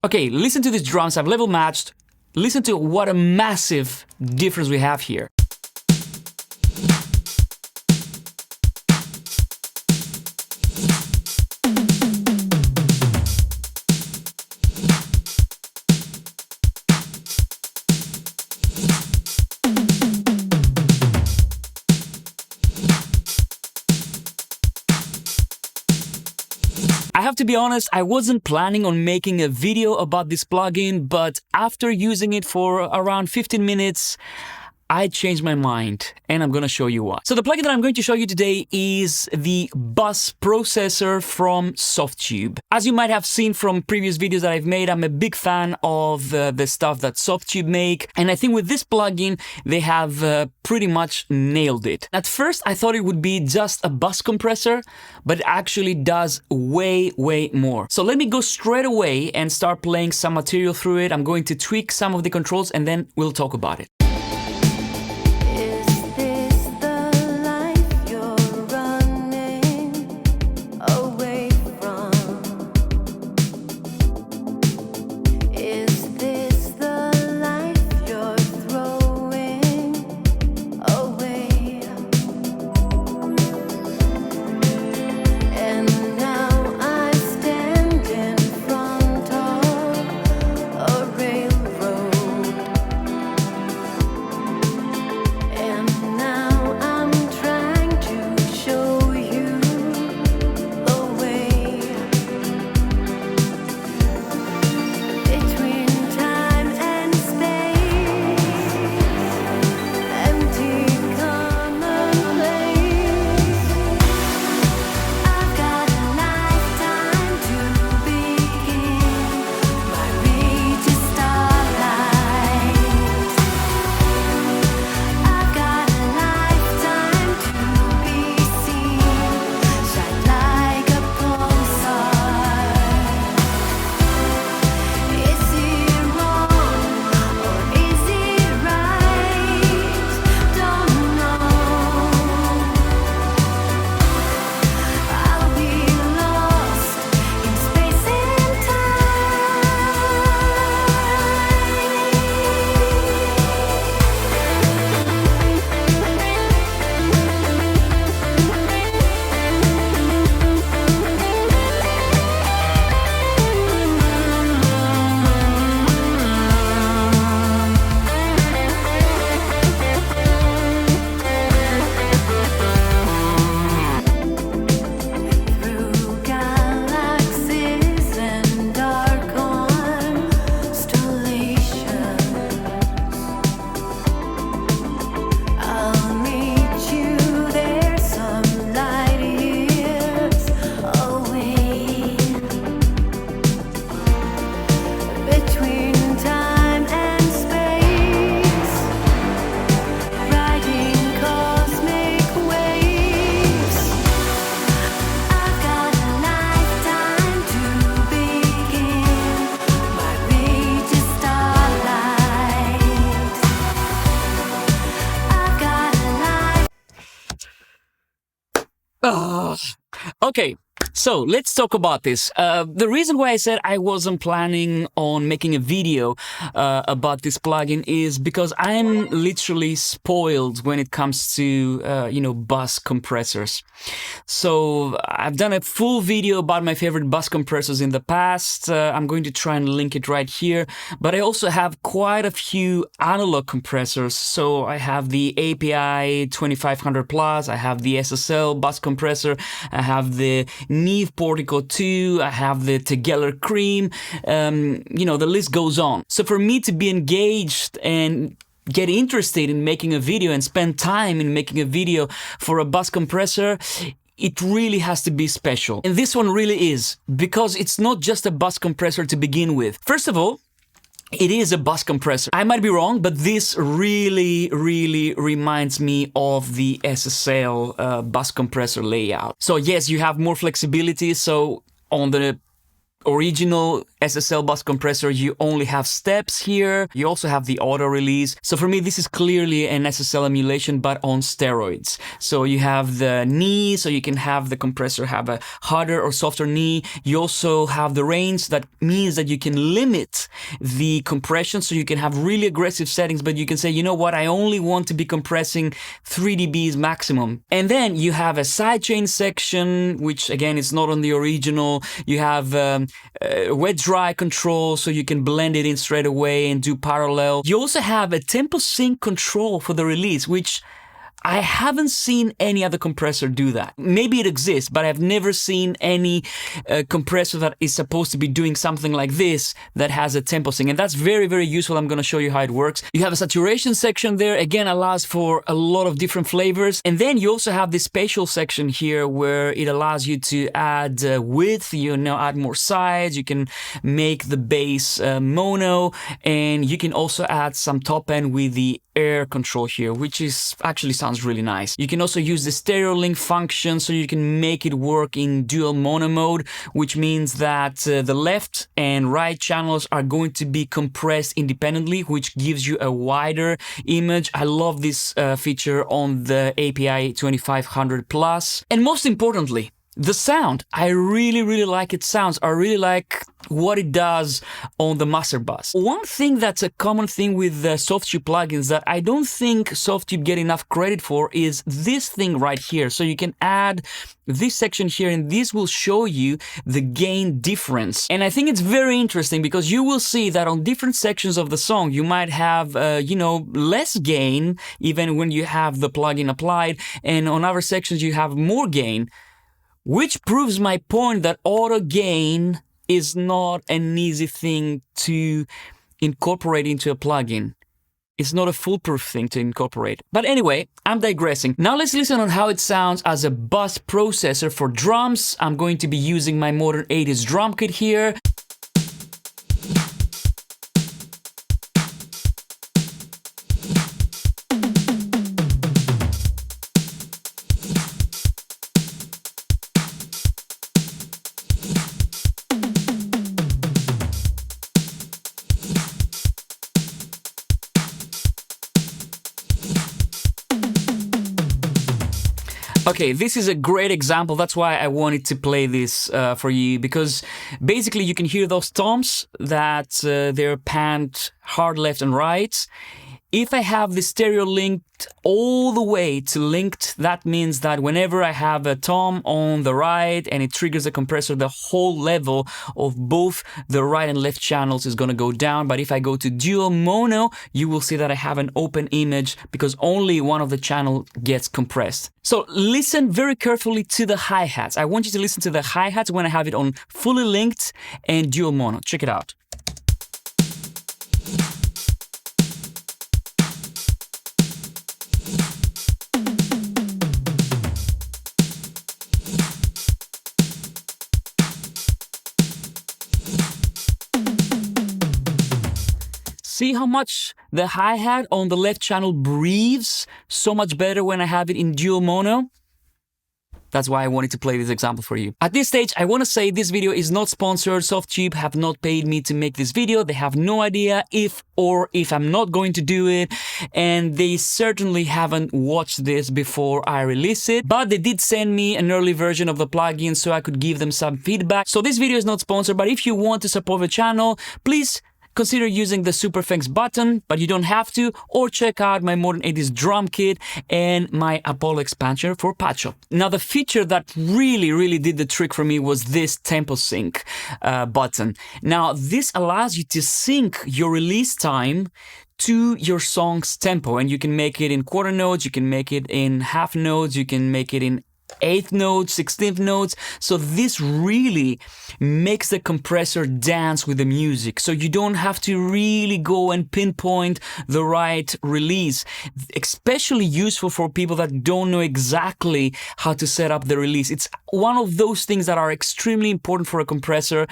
Okay, listen to these drums, I've level matched. Listen to what a massive difference we have here. I have to be honest, I wasn't planning on making a video about this plugin, but after using it for around 15 minutes, I changed my mind, and I'm gonna show you why. So the plugin that I'm going to show you today is the bus processor from Softube. As you might have seen from previous videos that I've made, I'm a big fan of the stuff that Softube make, and I think with this plugin, they have pretty much nailed it. At first, I thought it would be just a bus compressor, but it actually does way, way more. So let me go straight away and start playing some material through it. I'm going to tweak some of the controls, and then we'll talk about it. Okay, so let's talk about this. The reason why I said I wasn't planning on making a video about this plugin is because I'm literally spoiled when it comes to, bus compressors. So I've done a full video about my favorite bus compressors in the past. I'm going to try and link it right here. But I also have quite a few analog compressors. So I have the API 2500 Plus, I have the SSL bus compressor, I have the Neve Portico 2, I have the Tegeller Cream, the list goes on. So for me to be engaged and get interested in making a video and spend time in making a video for a bus compressor, it really has to be special. And this one really is, because it's not just a bus compressor to begin with. First of all, it is a bus compressor. I might be wrong, but this really reminds me of the SSL bus compressor layout. So yes, you have more flexibility. So on the original SSL bus compressor, you only have steps here. You also have the auto release. So for me, this is clearly an SSL emulation, but on steroids. So you have the knee, so you can have the compressor have a harder or softer knee. You also have the range. That means that you can limit the compression, so you can have really aggressive settings, but you can say, you know what, I only want to be compressing 3 dBs maximum. And then you have a sidechain section, which again is not on the original. You have wet dry control, so you can blend it in straight away and do parallel. You also have a tempo sync control for the release, which I haven't seen any other compressor do that. Maybe it exists, but I've never seen any compressor that is supposed to be doing something like this that has a tempo sync. And that's very, very useful. I'm going to show you how it works. You have a saturation section there. Again, allows for a lot of different flavors. And then you also have this spatial section here where it allows you to add width. You now add more sides. You can make the bass mono. And you can also add some top end with the air control here, which is actually sounds really nice. You can also use the stereo link function, so you can make it work in dual mono mode, which means that the left and right channels are going to be compressed independently, which gives you a wider image. I love this feature on the API 2500 Plus. And most importantly, the sound. I really, really like its sounds. I really like what it does on the master bus. One thing that's a common thing with Softube plugins that I don't think Softube get enough credit for is this thing right here. So you can add this section here, and this will show you the gain difference. And I think it's very interesting because you will see that on different sections of the song, you might have, less gain even when you have the plugin applied. And on other sections, you have more gain. Which proves my point that auto gain is not an easy thing to incorporate into a plugin. It's not a foolproof thing to incorporate. But anyway, I'm digressing. Now let's listen on how it sounds as a bus processor for drums. I'm going to be using my modern 80s drum kit here. Okay, this is a great example. That's why I wanted to play this for you, because basically you can hear those toms that they're panned hard left and right. If I have the stereo linked all the way to linked, that means that whenever I have a tom on the right and it triggers a compressor, the whole level of both the right and left channels is going to go down. But if I go to dual mono, you will see that I have an open image because only one of the channel gets compressed. So listen very carefully to the hi-hats. I want you to listen to the hi-hats when I have it on fully linked and dual mono. Check it out. See how much the hi-hat on the left channel breathes so much better when I have it in dual mono? That's why I wanted to play this example for you. At this stage, I want to say this video is not sponsored. Softube have not paid me to make this video. They have no idea if I'm not going to do it. And they certainly haven't watched this before I release it. But they did send me an early version of the plugin so I could give them some feedback. So this video is not sponsored, but if you want to support the channel, please consider using the super thanks button, but you don't have to, or check out my modern 80s drum kit and my Apollo expansion for Patcho. Now, the feature that really did the trick for me was this tempo sync button. Now, this allows you to sync your release time to your song's tempo, and you can make it in quarter notes, you can make it in half notes, you can make it in 8th notes, 16th notes. So this really makes the compressor dance with the music. So you don't have to really go and pinpoint the right release. Especially useful for people that don't know exactly how to set up the release. It's one of those things that are extremely important for a compressor,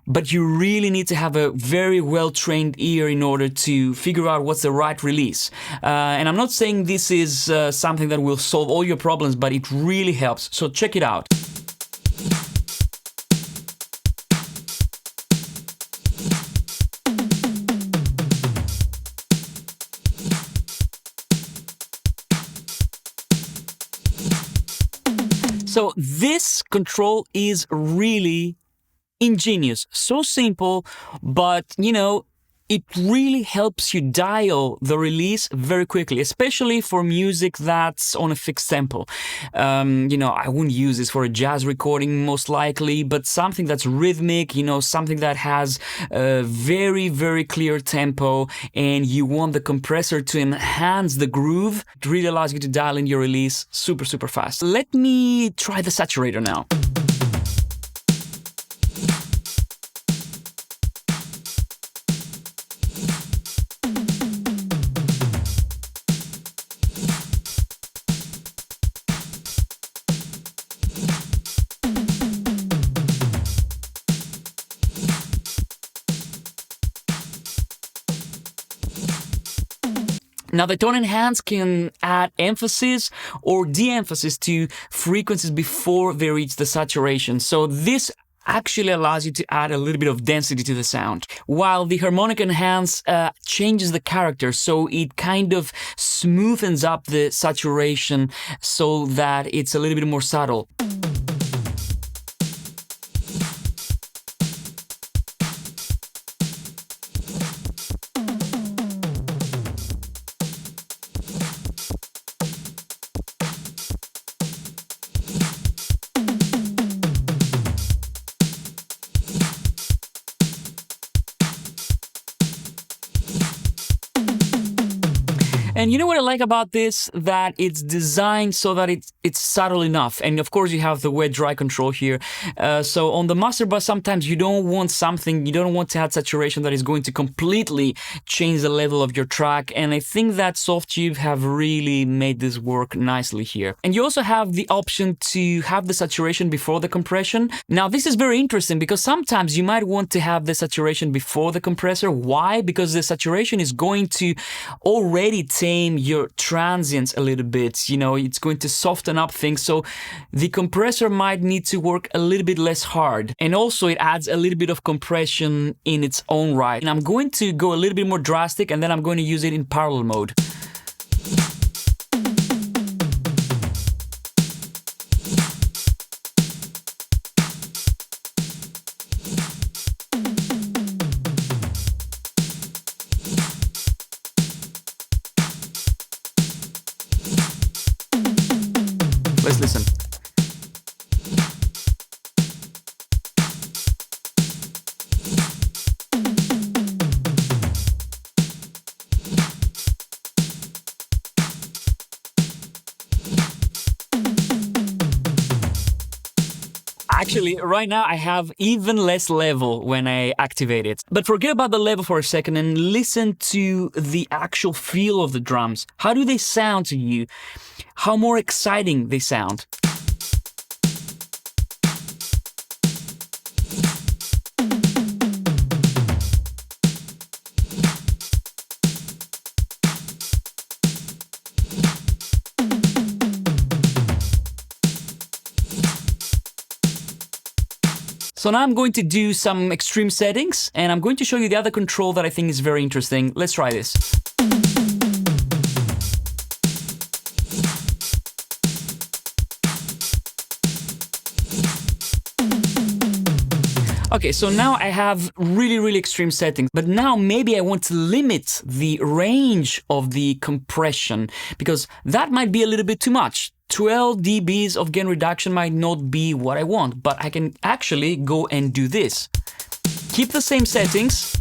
but you really need to have a very well-trained ear in order to figure out what's the right release. And I'm not saying this is something that will solve all your problems, but it really helps. So check it out. So this control is really ingenious, so simple, but it really helps you dial the release very quickly, especially for music that's on a fixed tempo. I wouldn't use this for a jazz recording most likely, but something that's rhythmic, something that has a very, very clear tempo, and you want the compressor to enhance the groove. It really allows you to dial in your release super, super fast. Let me try the saturator now. Now, the tone enhance can add emphasis or de-emphasis to frequencies before they reach the saturation. So this actually allows you to add a little bit of density to the sound, while the harmonic enhance changes the character, so it kind of smoothens up the saturation so that it's a little bit more subtle. And you know what I like about this? That it's designed so that it's subtle enough. And of course you have the wet-dry control here. So on the master bus, sometimes you don't want to add saturation that is going to completely change the level of your track. And I think that Softube have really made this work nicely here. And you also have the option to have the saturation before the compression. Now this is very interesting because sometimes you might want to have the saturation before the compressor. Why? Because the saturation is going to already tame your transients a little bit. It's going to soften up things, so the compressor might need to work a little bit less hard, and also it adds a little bit of compression in its own right. And I'm going to go a little bit more drastic, and then I'm going to use it in parallel mode. Let's listen. Actually, right now I have even less level when I activate it. But forget about the level for a second and listen to the actual feel of the drums. How do they sound to you? How more exciting they sound. So now I'm going to do some extreme settings, and I'm going to show you the other control that I think is very interesting. Let's try this. Okay, so now I have really, really extreme settings, but now maybe I want to limit the range of the compression, because that might be a little bit too much. 12 dBs of gain reduction might not be what I want, but I can actually go and do this. Keep the same settings.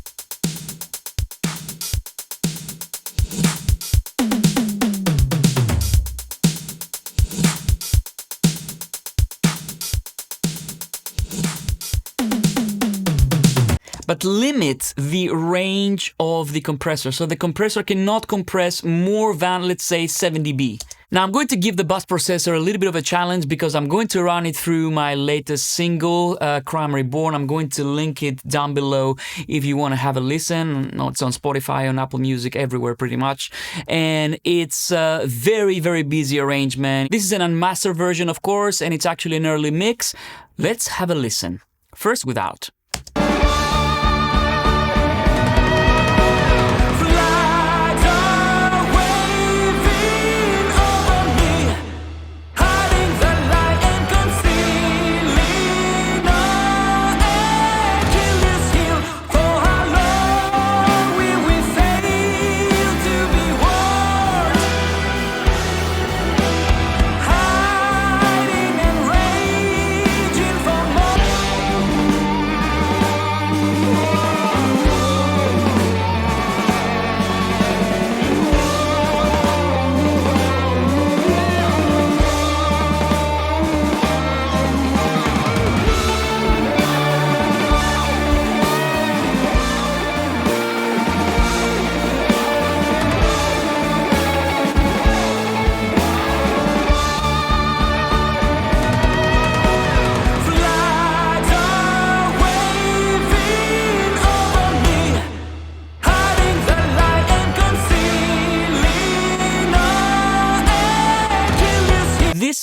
But limit the range of the compressor. So the compressor cannot compress more than, let's say, 7 dB. Now I'm going to give the bus processor a little bit of a challenge because I'm going to run it through my latest single, Reborn. I'm going to link it down below if you want to have a listen. No, it's on Spotify, on Apple Music, everywhere pretty much. And it's a very, very busy arrangement. This is an unmastered version, of course, and it's actually an early mix. Let's have a listen. First without.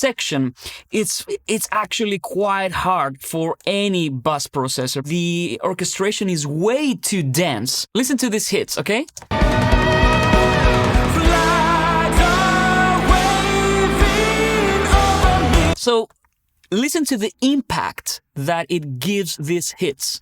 section, it's actually quite hard for any bus processor. The orchestration is way too dense. Listen to these hits, okay? So listen to the impact that it gives these hits.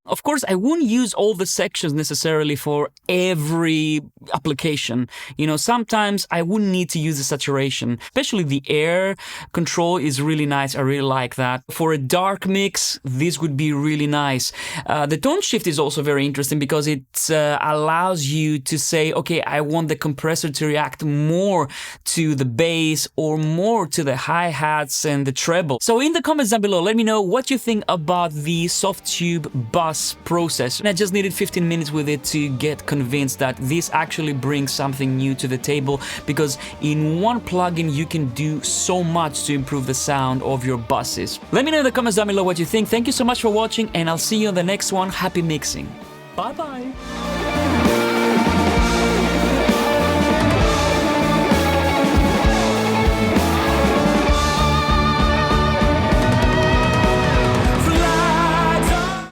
Of course, I wouldn't use all the sections necessarily for every application. You know, sometimes I wouldn't need to use the saturation, especially the air control is really nice. I really like that. For a dark mix, this would be really nice. The tone shift is also very interesting because it allows you to say, okay, I want the compressor to react more to the bass or more to the hi-hats and the treble. So in the comments down below, let me know what you think about the Softube Bus processor. And I just needed 15 minutes with it to get convinced that this actually brings something new to the table, because in one plugin you can do so much to improve the sound of your buses. Let me know in the comments down below what you think. Thank you so much for watching, and I'll see you on the next one. Happy mixing. Bye bye.